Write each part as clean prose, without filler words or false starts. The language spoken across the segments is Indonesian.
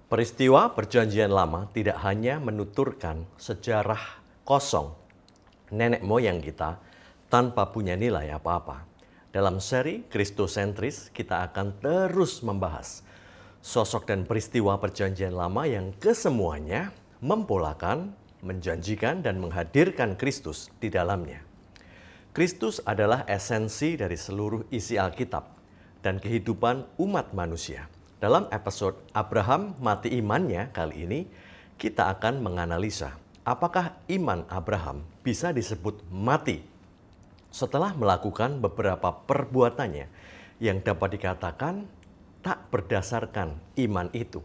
Peristiwa Perjanjian Lama tidak hanya menuturkan sejarah kosong nenek moyang kita tanpa punya nilai apa-apa. Dalam seri Kristosentris, kita akan terus membahas sosok dan peristiwa Perjanjian Lama yang kesemuanya mempolakan, menjanjikan, dan menghadirkan Kristus di dalamnya. Kristus adalah esensi dari seluruh isi Alkitab dan kehidupan umat manusia. Dalam episode Abraham mati imannya kali ini, kita akan menganalisa apakah iman Abraham bisa disebut mati setelah melakukan beberapa perbuatannya yang dapat dikatakan tak berdasarkan iman itu.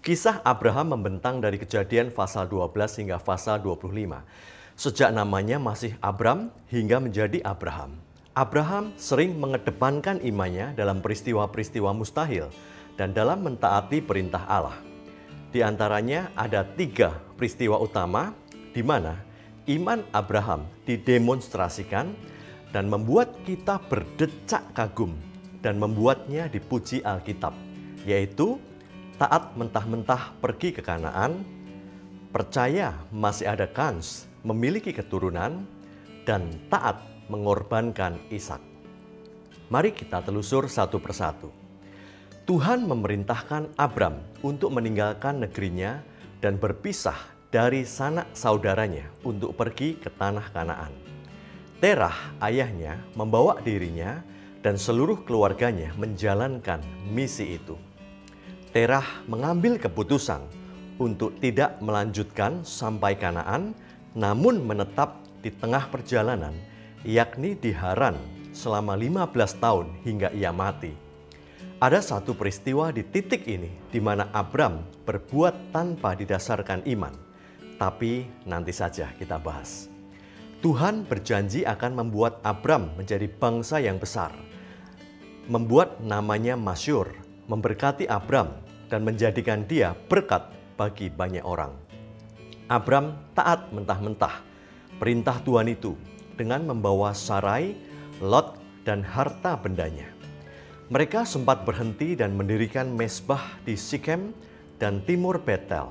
Kisah Abraham membentang dari Kejadian pasal 12 hingga pasal 25. Sejak namanya masih Abram hingga menjadi Abraham. Abraham sering mengedepankan imannya dalam peristiwa-peristiwa mustahil dan dalam mentaati perintah Allah. Di antaranya ada 3 peristiwa utama di mana iman Abraham didemonstrasikan dan membuat kita berdecak kagum dan membuatnya dipuji Alkitab, yaitu taat mentah-mentah pergi ke Kanaan, percaya masih ada kans memiliki keturunan, dan taat mengorbankan Ishak. Mari kita telusur satu persatu. Tuhan memerintahkan Abram untuk meninggalkan negerinya dan berpisah dari sanak saudaranya untuk pergi ke tanah Kanaan. Terah, ayahnya, membawa dirinya dan seluruh keluarganya menjalankan misi itu. Terah mengambil keputusan untuk tidak melanjutkan sampai Kanaan, namun menetap di tengah perjalanan, yakni di Haran selama 15 tahun hingga ia mati. Ada satu peristiwa di titik ini di mana Abram berbuat tanpa didasarkan iman, tapi nanti saja kita bahas. Tuhan berjanji akan membuat Abram menjadi bangsa yang besar, membuat namanya masyhur, memberkati Abram dan menjadikan dia berkat bagi banyak orang. Abram taat mentah-mentah perintah Tuhan itu dengan membawa Sarai, Lot, dan harta bendanya. Mereka sempat berhenti dan mendirikan mezbah di Sikem dan timur Betel.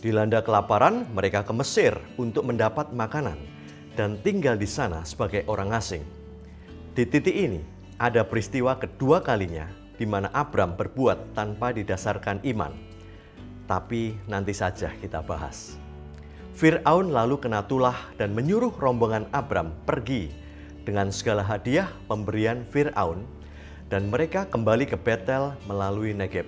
Dilanda kelaparan, mereka ke Mesir untuk mendapat makanan dan tinggal di sana sebagai orang asing. Di titik ini ada peristiwa kedua kalinya di mana Abram berbuat tanpa didasarkan iman. Tapi nanti saja kita bahas. Fir'aun lalu kena tulah dan menyuruh rombongan Abram pergi dengan segala hadiah pemberian Fir'aun, dan mereka kembali ke Betel melalui Negeb.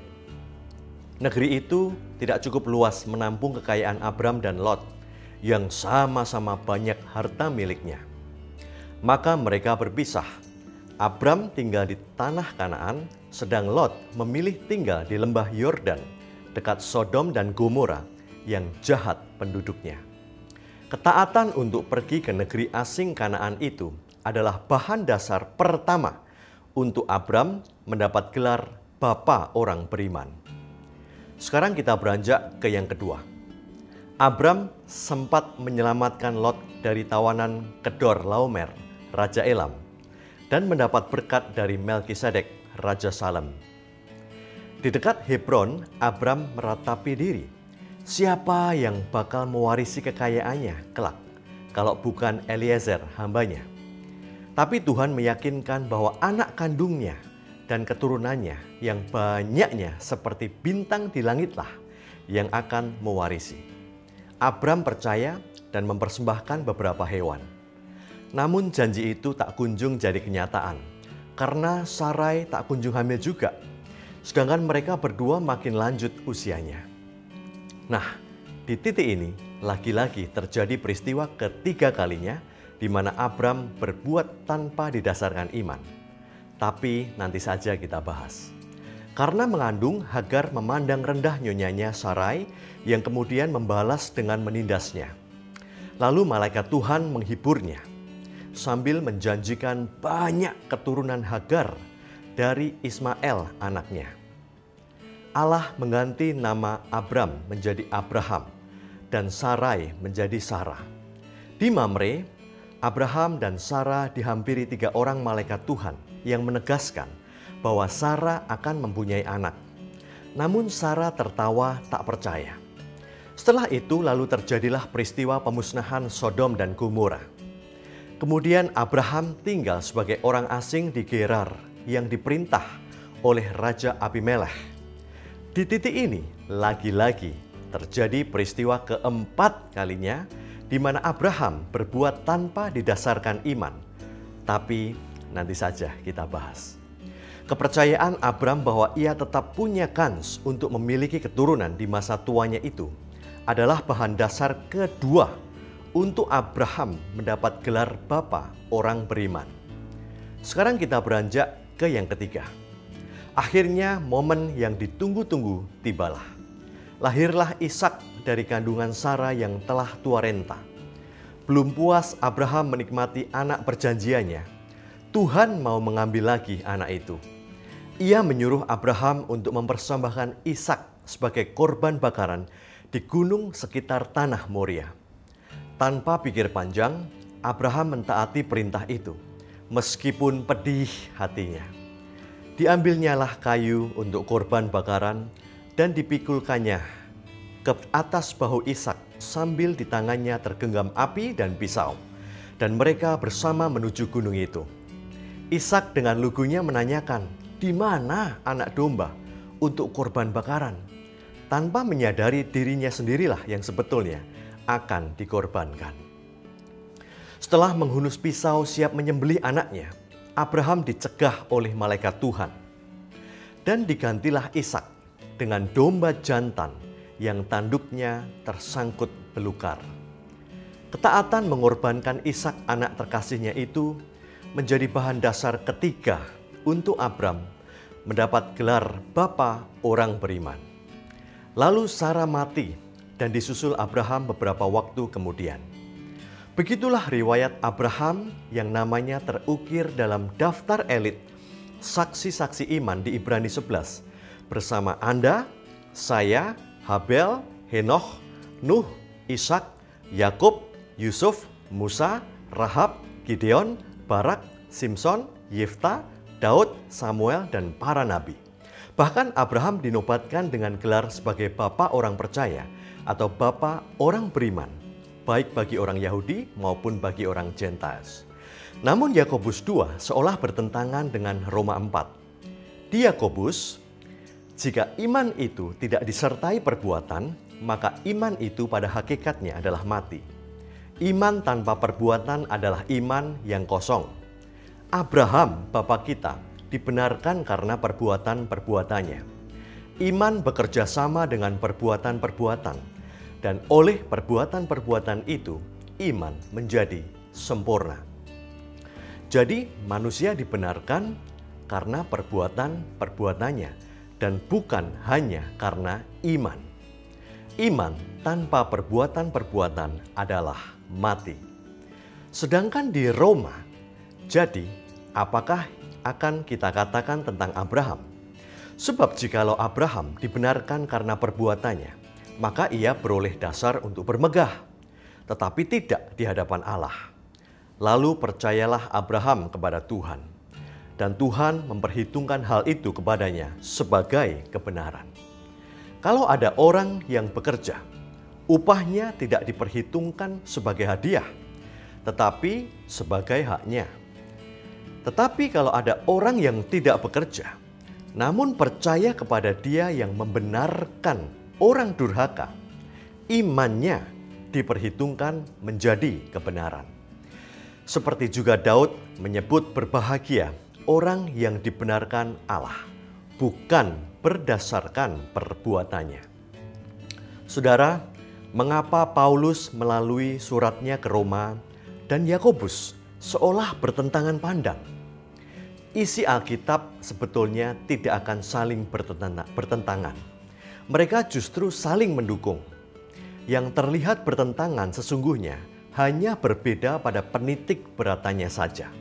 Negeri itu tidak cukup luas menampung kekayaan Abram dan Lot yang sama-sama banyak harta miliknya. Maka mereka berpisah. Abram tinggal di tanah Kanaan, sedang Lot memilih tinggal di lembah Yordan, dekat Sodom dan Gomora yang jahat penduduknya. Ketaatan untuk pergi ke negeri asing Kanaan itu adalah bahan dasar pertama untuk Abram mendapat gelar Bapa Orang Beriman. Sekarang kita beranjak ke yang kedua. Abram sempat menyelamatkan Lot dari tawanan Kedor Laomer, Raja Elam, dan mendapat berkat dari Melkisedek, Raja Salem. Di dekat Hebron, Abram meratapi diri. Siapa yang bakal mewarisi kekayaannya kelak, kalau bukan Eliezer hambanya? Tapi Tuhan meyakinkan bahwa anak kandungnya dan keturunannya yang banyaknya seperti bintang di langitlah yang akan mewarisi. Abram percaya dan mempersembahkan beberapa hewan. Namun janji itu tak kunjung jadi kenyataan, karena Sarai tak kunjung hamil juga, sedangkan mereka berdua makin lanjut usianya. Nah, di titik ini lagi-lagi terjadi peristiwa ketiga kalinya di mana Abram berbuat tanpa didasarkan iman. Tapi nanti saja kita bahas. Karena mengandung, Hagar memandang rendah nyonyanya Sarai yang kemudian membalas dengan menindasnya. Lalu malaikat Tuhan menghiburnya sambil menjanjikan banyak keturunan Hagar dari Ismail anaknya. Allah mengganti nama Abram menjadi Abraham dan Sarai menjadi Sarah. Di Mamre, Abraham dan Sarah dihampiri 3 orang malaikat Tuhan yang menegaskan bahwa Sarah akan mempunyai anak. Namun Sarah tertawa tak percaya. Setelah itu lalu terjadilah peristiwa pemusnahan Sodom dan Gomora. Kemudian Abraham tinggal sebagai orang asing di Gerar yang diperintah oleh Raja Abimelekh. Di titik ini lagi-lagi terjadi peristiwa keempat kalinya di mana Abraham berbuat tanpa didasarkan iman. Tapi nanti saja kita bahas. Kepercayaan Abram bahwa ia tetap punya kans untuk memiliki keturunan di masa tuanya itu adalah bahan dasar kedua untuk Abraham mendapat gelar Bapa orang beriman. Sekarang kita beranjak ke yang ketiga. Akhirnya momen yang ditunggu-tunggu tibalah. Lahirlah Ishak dari kandungan Sarah yang telah tua renta. Belum puas Abraham menikmati anak perjanjiannya, Tuhan mau mengambil lagi anak itu. Ia menyuruh Abraham untuk mempersembahkan Ishak sebagai korban bakaran di gunung sekitar tanah Moria. Tanpa pikir panjang, Abraham mentaati perintah itu, meskipun pedih hatinya. Diambilnyalah kayu untuk korban bakaran dan dipikulkannya ke atas bahu Ishak sambil di tangannya tergenggam api dan pisau. Dan mereka bersama menuju gunung itu. Ishak dengan lugunya menanyakan, "Di mana anak domba untuk korban bakaran?" Tanpa menyadari dirinya sendirilah yang sebetulnya akan dikorbankan. Setelah menghunus pisau siap menyembelih anaknya, Abraham dicegah oleh malaikat Tuhan. Dan digantilah Ishak dengan domba jantan yang tanduknya tersangkut belukar. Ketaatan mengorbankan Ishak anak terkasihnya itu menjadi bahan dasar ketiga untuk Abram mendapat gelar Bapa orang beriman. Lalu Sarah mati dan disusul Abraham beberapa waktu kemudian. Begitulah riwayat Abraham yang namanya terukir dalam daftar elit saksi-saksi iman di Ibrani 11 bersama Anda, saya, Habel, Henoch, Nuh, Ishak, Yakub, Yusuf, Musa, Rahab, Gideon, Barak, Simson, Yefta, Daud, Samuel, dan para nabi. Bahkan Abraham dinobatkan dengan gelar sebagai Bapa orang percaya atau Bapa orang beriman, baik bagi orang Yahudi maupun bagi orang Gentiles. Namun Yakobus 2 seolah bertentangan dengan Roma 4. Di Yakobus, jika iman itu tidak disertai perbuatan, maka iman itu pada hakikatnya adalah mati. Iman tanpa perbuatan adalah iman yang kosong. Abraham, bapa kita, dibenarkan karena perbuatan-perbuatannya. Iman bekerja sama dengan perbuatan-perbuatan, dan oleh perbuatan-perbuatan itu, iman menjadi sempurna. Jadi manusia dibenarkan karena perbuatan-perbuatannya, dan bukan hanya karena iman. Iman tanpa perbuatan-perbuatan adalah mati. Sedangkan di Roma, jadi apakah akan kita katakan tentang Abraham? Sebab jikalau Abraham dibenarkan karena perbuatannya, maka ia beroleh dasar untuk bermegah, tetapi tidak di hadapan Allah. Lalu percayalah Abraham kepada Tuhan, dan Tuhan memperhitungkan hal itu kepadanya sebagai kebenaran. Kalau ada orang yang bekerja, upahnya tidak diperhitungkan sebagai hadiah, tetapi sebagai haknya. Tetapi kalau ada orang yang tidak bekerja, namun percaya kepada Dia yang membenarkan orang durhaka, imannya diperhitungkan menjadi kebenaran. Seperti juga Daud menyebut berbahagia orang yang dibenarkan Allah, bukan berdasarkan perbuatannya. Saudara, mengapa Paulus melalui suratnya ke Roma dan Yakobus seolah bertentangan pandang? Isi Alkitab sebetulnya tidak akan saling bertentangan. Mereka justru saling mendukung. Yang terlihat bertentangan sesungguhnya hanya berbeda pada penitik beratannya saja.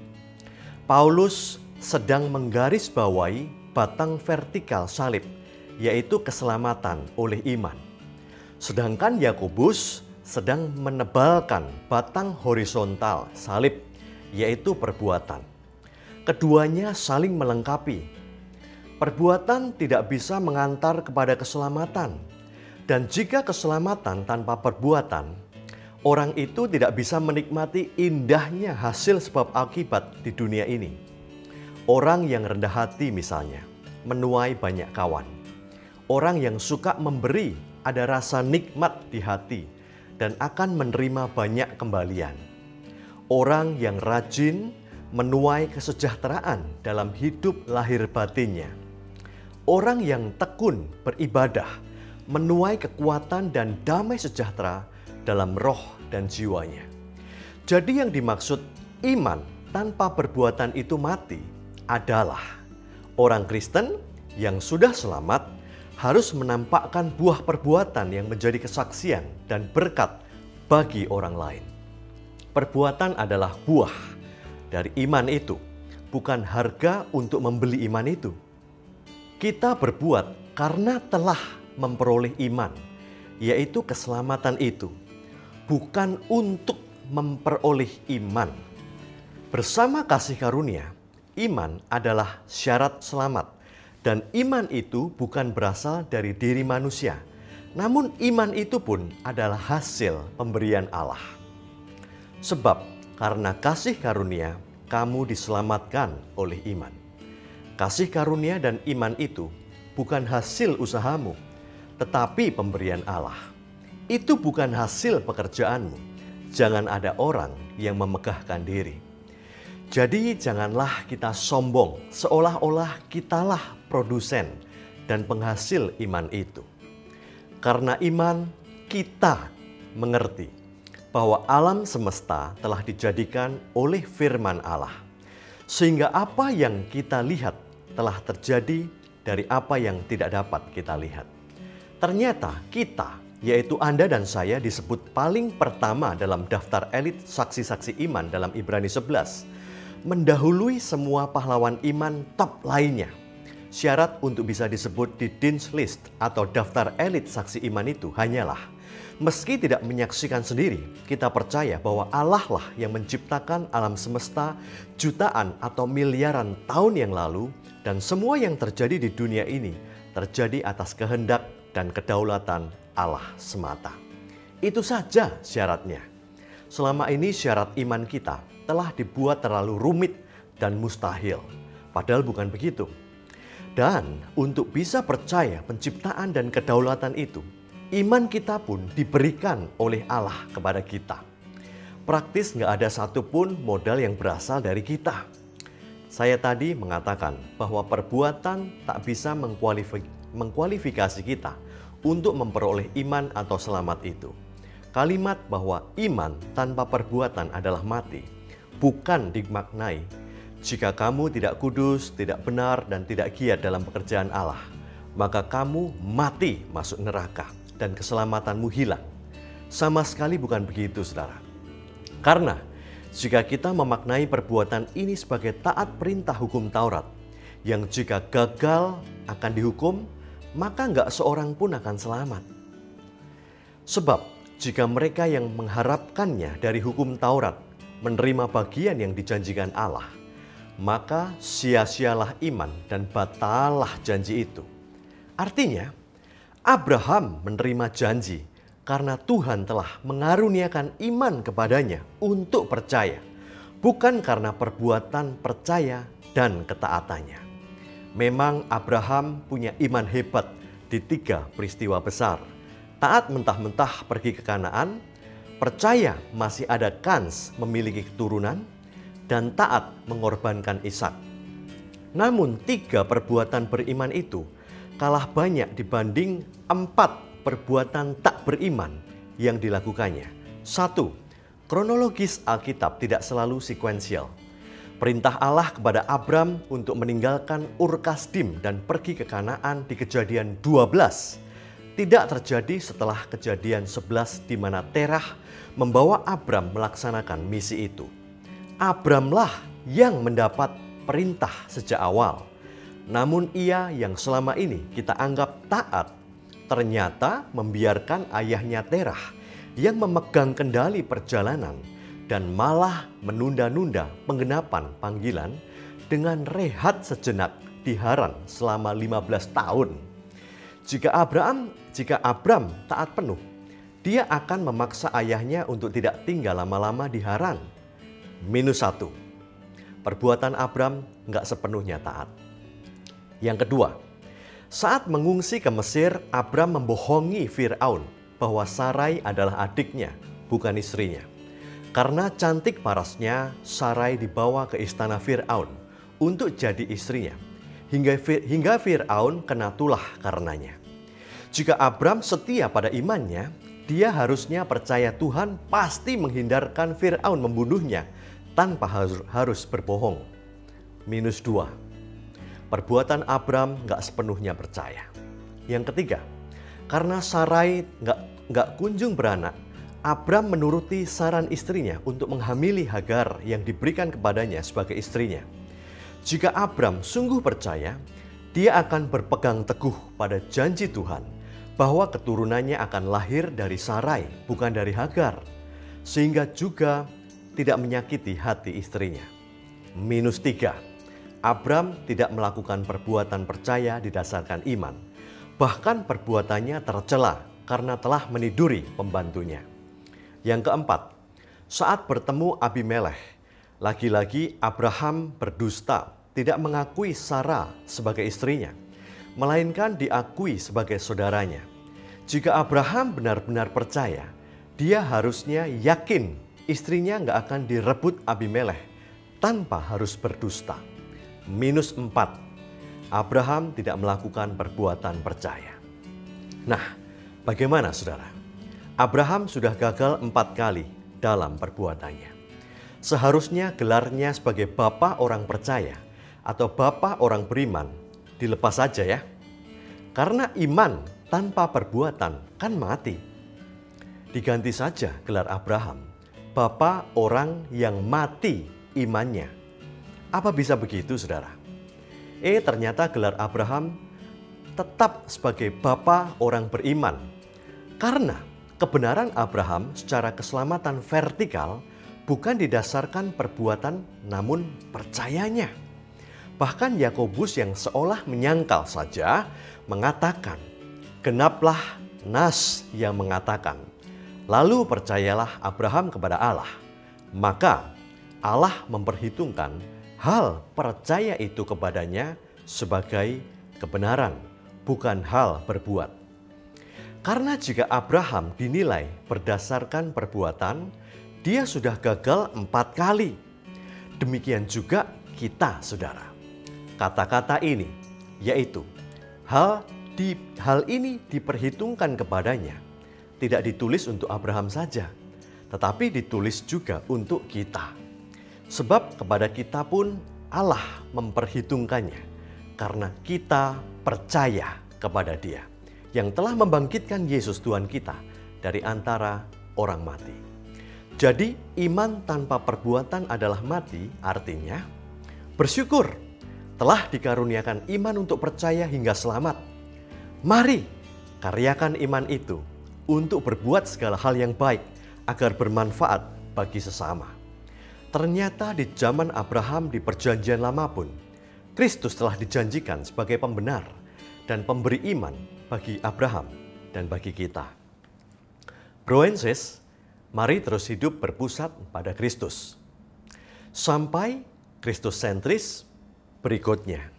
Paulus sedang menggarisbawahi batang vertikal salib yaitu keselamatan oleh iman. Sedangkan Yakobus sedang menebalkan batang horizontal salib, yaitu perbuatan. Keduanya saling melengkapi. Perbuatan tidak bisa mengantar kepada keselamatan. Dan jika keselamatan tanpa perbuatan, orang itu tidak bisa menikmati indahnya hasil sebab akibat di dunia ini. Orang yang rendah hati misalnya, menuai banyak kawan. Orang yang suka memberi, ada rasa nikmat di hati dan akan menerima banyak kembalian. Orang yang rajin menuai kesejahteraan dalam hidup lahir batinnya. Orang yang tekun beribadah menuai kekuatan dan damai sejahtera dalam roh dan jiwanya. Jadi yang dimaksud iman tanpa perbuatan itu mati adalah orang Kristen yang sudah selamat harus menampakkan buah perbuatan yang menjadi kesaksian dan berkat bagi orang lain. Perbuatan adalah buah dari iman itu, bukan harga untuk membeli iman itu. Kita berbuat karena telah memperoleh iman, yaitu keselamatan itu, bukan untuk memperoleh iman. Bersama kasih karunia, iman adalah syarat selamat. Dan iman itu bukan berasal dari diri manusia, namun iman itu pun adalah hasil pemberian Allah. Sebab karena kasih karunia, kamu diselamatkan oleh iman. Kasih karunia dan iman itu bukan hasil usahamu, tetapi pemberian Allah. Itu bukan hasil pekerjaanmu. Jangan ada orang yang memegahkan diri. Jadi janganlah kita sombong seolah-olah kitalah produsen dan penghasil iman itu. Karena iman kita mengerti bahwa alam semesta telah dijadikan oleh firman Allah. Sehingga apa yang kita lihat telah terjadi dari apa yang tidak dapat kita lihat. Ternyata kita, yaitu Anda dan saya, disebut paling pertama dalam daftar elit saksi-saksi iman dalam Ibrani 11. Mendahului semua pahlawan iman top lainnya. Syarat untuk bisa disebut di Dean's List atau daftar elit saksi iman itu hanyalah meski tidak menyaksikan sendiri, kita percaya bahwa Allah lah yang menciptakan alam semesta jutaan atau miliaran tahun yang lalu, dan semua yang terjadi di dunia ini terjadi atas kehendak dan kedaulatan Allah semata. Itu saja syaratnya. Selama ini syarat iman kita telah dibuat terlalu rumit dan mustahil. Padahal bukan begitu. Dan untuk bisa percaya penciptaan dan kedaulatan itu, iman kita pun diberikan oleh Allah kepada kita. Praktis nggak ada satupun modal yang berasal dari kita. Saya tadi mengatakan bahwa perbuatan tak bisa mengkualifikasi kita untuk memperoleh iman atau selamat itu. Kalimat bahwa iman tanpa perbuatan adalah mati bukan dimaknai jika kamu tidak kudus, tidak benar, dan tidak giat dalam pekerjaan Allah, maka kamu mati masuk neraka dan keselamatanmu hilang. Sama sekali bukan begitu, saudara. Karena jika kita memaknai perbuatan ini sebagai taat perintah hukum Taurat, yang jika gagal akan dihukum, maka nggak seorang pun akan selamat. Sebab jika mereka yang mengharapkannya dari hukum Taurat menerima bagian yang dijanjikan Allah, maka sia-sialah iman dan batalah janji itu. Artinya, Abraham menerima janji karena Tuhan telah mengaruniakan iman kepadanya untuk percaya, bukan karena perbuatan percaya dan ketaatannya. Memang Abraham punya iman hebat di 3 peristiwa besar. Taat mentah-mentah pergi ke Kanaan, percaya masih ada kans memiliki keturunan, dan taat mengorbankan Ishak. Namun 3 perbuatan beriman itu kalah banyak dibanding 4 perbuatan tak beriman yang dilakukannya. 1. Kronologis Alkitab tidak selalu sekuensial. Perintah Allah kepada Abram untuk meninggalkan Ur Kasdim dan pergi ke Kanaan di Kejadian 12 tidak terjadi setelah Kejadian 11 di mana Terah membawa Abram melaksanakan misi itu. Abramlah yang mendapat perintah sejak awal. Namun ia yang selama ini kita anggap taat, ternyata membiarkan ayahnya Terah yang memegang kendali perjalanan dan malah menunda-nunda penggenapan panggilan dengan rehat sejenak di Haran selama 15 tahun. Jika Abram taat penuh, dia akan memaksa ayahnya untuk tidak tinggal lama-lama di Haran. -1, perbuatan Abram nggak sepenuhnya taat. Yang kedua, saat mengungsi ke Mesir, Abram membohongi Fir'aun bahwa Sarai adalah adiknya, bukan istrinya. Karena cantik parasnya, Sarai dibawa ke istana Fir'aun untuk jadi istrinya. Hingga Fir'aun kena tulah karenanya. Jika Abram setia pada imannya, dia harusnya percaya Tuhan pasti menghindarkan Fir'aun membunuhnya tanpa harus berbohong. -2, perbuatan Abram nggak sepenuhnya percaya. Yang ketiga, karena Sarai nggak kunjung beranak, Abram menuruti saran istrinya untuk menghamili Hagar yang diberikan kepadanya sebagai istrinya. Jika Abram sungguh percaya, dia akan berpegang teguh pada janji Tuhan bahwa keturunannya akan lahir dari Sarai, bukan dari Hagar, sehingga juga tidak menyakiti hati istrinya. -3, Abram tidak melakukan perbuatan percaya didasarkan iman. Bahkan perbuatannya tercela karena telah meniduri pembantunya. Yang keempat, saat bertemu Abimelekh, lagi-lagi Abraham berdusta, tidak mengakui Sarah sebagai istrinya, melainkan diakui sebagai saudaranya. Jika Abraham benar-benar percaya, dia harusnya yakin istrinya nggak akan direbut Abimelekh tanpa harus berdusta. -4, Abraham tidak melakukan perbuatan percaya. Nah, bagaimana saudara? Abraham sudah gagal 4 kali dalam perbuatannya. Seharusnya gelarnya sebagai Bapa orang percaya atau Bapa orang beriman dilepas saja ya. Karena iman tanpa perbuatan kan mati. Diganti saja gelar Abraham, Bapa orang yang mati imannya. Apa bisa begitu saudara? Ternyata gelar Abraham tetap sebagai Bapa orang beriman. Karena kebenaran Abraham secara keselamatan vertikal bukan didasarkan perbuatan namun percayanya. Bahkan Yakobus yang seolah menyangkal saja mengatakan, genaplah nas yang mengatakan, lalu percayalah Abraham kepada Allah. Maka Allah memperhitungkan hal percaya itu kepadanya sebagai kebenaran, bukan hal berbuat. Karena jika Abraham dinilai berdasarkan perbuatan, dia sudah gagal 4 kali. Demikian juga kita, saudara. Kata-kata ini, yaitu hal ini diperhitungkan kepadanya, tidak ditulis untuk Abraham saja, tetapi ditulis juga untuk kita. Sebab kepada kita pun Allah memperhitungkannya, karena kita percaya kepada Dia yang telah membangkitkan Yesus Tuhan kita dari antara orang mati. Jadi iman tanpa perbuatan adalah mati, artinya bersyukur telah dikaruniakan iman untuk percaya hingga selamat. Mari karyakan iman itu untuk berbuat segala hal yang baik agar bermanfaat bagi sesama. Ternyata di zaman Abraham di perjanjian lama pun, Kristus telah dijanjikan sebagai pembenar dan pemberi iman bagi Abraham dan bagi kita. Bro and sis, mari terus hidup berpusat pada Kristus. Sampai Kristus sentris berikutnya.